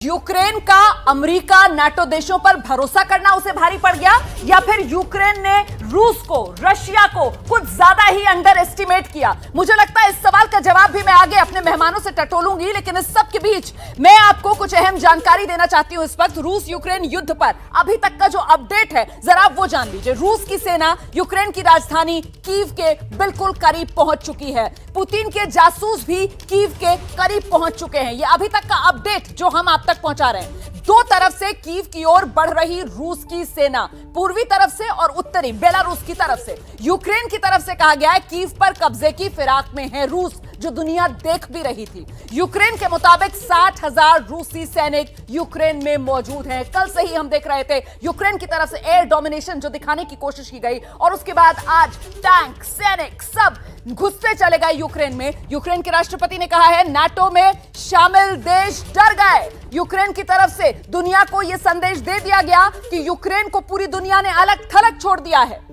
Ukraine का America NATO देशों पर भरोसा करना उसे भारी पड़ गया या फिर यूक्रेन ने रूस को, रशिया को कुछ ज्यादा ही अंडर एस्टिमेट किया। मुझे लगता है इस सवाल का जवाब भी मैं आगे अपने मेहमानों से टटोलूंगी, लेकिन इस सब के बीच मैं आपको कुछ अहम जानकारी देना चाहती हूं। इस वक्त रूस यूक्रेन युद्ध पर अभी तक का जो अपडेट है जरा आप वो जान लीजिए। रूस की सेना यूक्रेन की राजधानी कीव के बिल्कुल करीब पहुंच चुकी है। पुतिन के जासूस भी कीव के करीब पहुंच चुके हैं। ये अभी तक का अपडेट जो हम आप तक पहुंचा रहे हैं। दो तरफ से कीव की ओर बढ़ रही रूस की सेना, पूर्वी तरफ से और उत्तरी बेलारूस की तरफ से। यूक्रेन की तरफ से कहा गया है कीव पर कब्जे की फिराक में है रूस, जो दुनिया देख भी रही थी। यूक्रेन के मुताबिक 60,000 रूसी सैनिक यूक्रेन में मौजूद हैं। कल से ही हम देख रहे थे यूक्रेन की तरफ से एयर डोमिनेशन जो दिखाने की कोशिश की गई, और उसके बाद आज टैंक, सैनिक सब घुसते चले गए यूक्रेन में। यूक्रेन के राष्ट्रपति ने कहा है नाटो में शामिल देश डर गए। यूक्रेन की तरफ से दुनिया को यह संदेश दे दिया गया कि यूक्रेन को पूरी दुनिया ने अलग थलग छोड़ दिया है।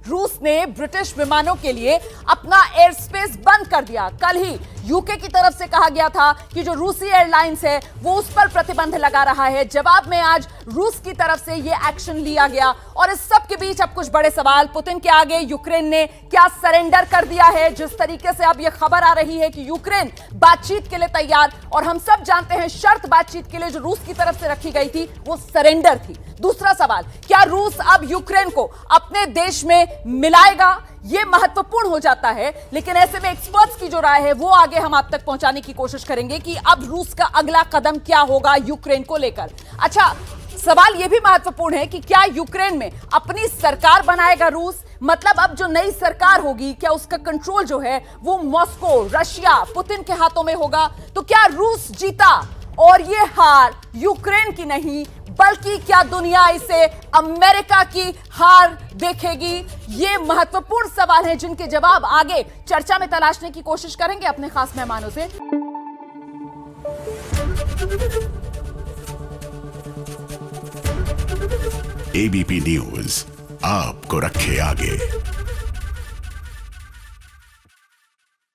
रूस ने ब्रिटिश विमानों के लिए अपना एयर स्पेस बंद कर दिया। कल ही यूके की तरफ से कहा गया था कि जो रूसी एयरलाइंस है वो उस पर प्रतिबंध लगा रहा है। जवाब में आज रूस की तरफ से यह एक्शन लिया गया। और इस सब के बीच अब कुछ बड़े सवाल पुतिन के आगे। यूक्रेन ने क्या सरेंडर कर दिया है? जिस तरीके से अब यह खबर आ रही है कि यूक्रेन बातचीत के लिए तैयार, और हम सब जानते हैं शर्त बातचीत के लिए जो रूस की तरफ से रखी गई थी वो सरेंडर थी। दूसरा सवाल, क्या रूस अब यूक्रेन को अपने देश में मिलाएगा? यह महत्वपूर्ण हो जाता है। लेकिन ऐसे में एक्सपर्ट्स की जो राय है वो आगे हम आप तक पहुंचाने की कोशिश करेंगे कि अब रूस का अगला कदम क्या होगा यूक्रेन को लेकर। अच्छा, सवाल यह भी महत्वपूर्ण है कि क्या यूक्रेन में अपनी सरकार बनाएगा रूस? मतलब अब जो नई सरकार होगी, क्या उसका कंट्रोल जो है वो मॉस्को, रशिया, पुतिन के हाथों में होगा? तो क्या रूस जीता और ये हार यूक्रेन की नहीं बल्कि क्या दुनिया इसे अमेरिका की हार देखेगी? ये महत्वपूर्ण सवाल हैं जिनके जवाब आगे चर्चा में तलाशने की कोशिश करेंगे अपने खास मेहमानों से। एबीपी न्यूज आपको रखे आगे।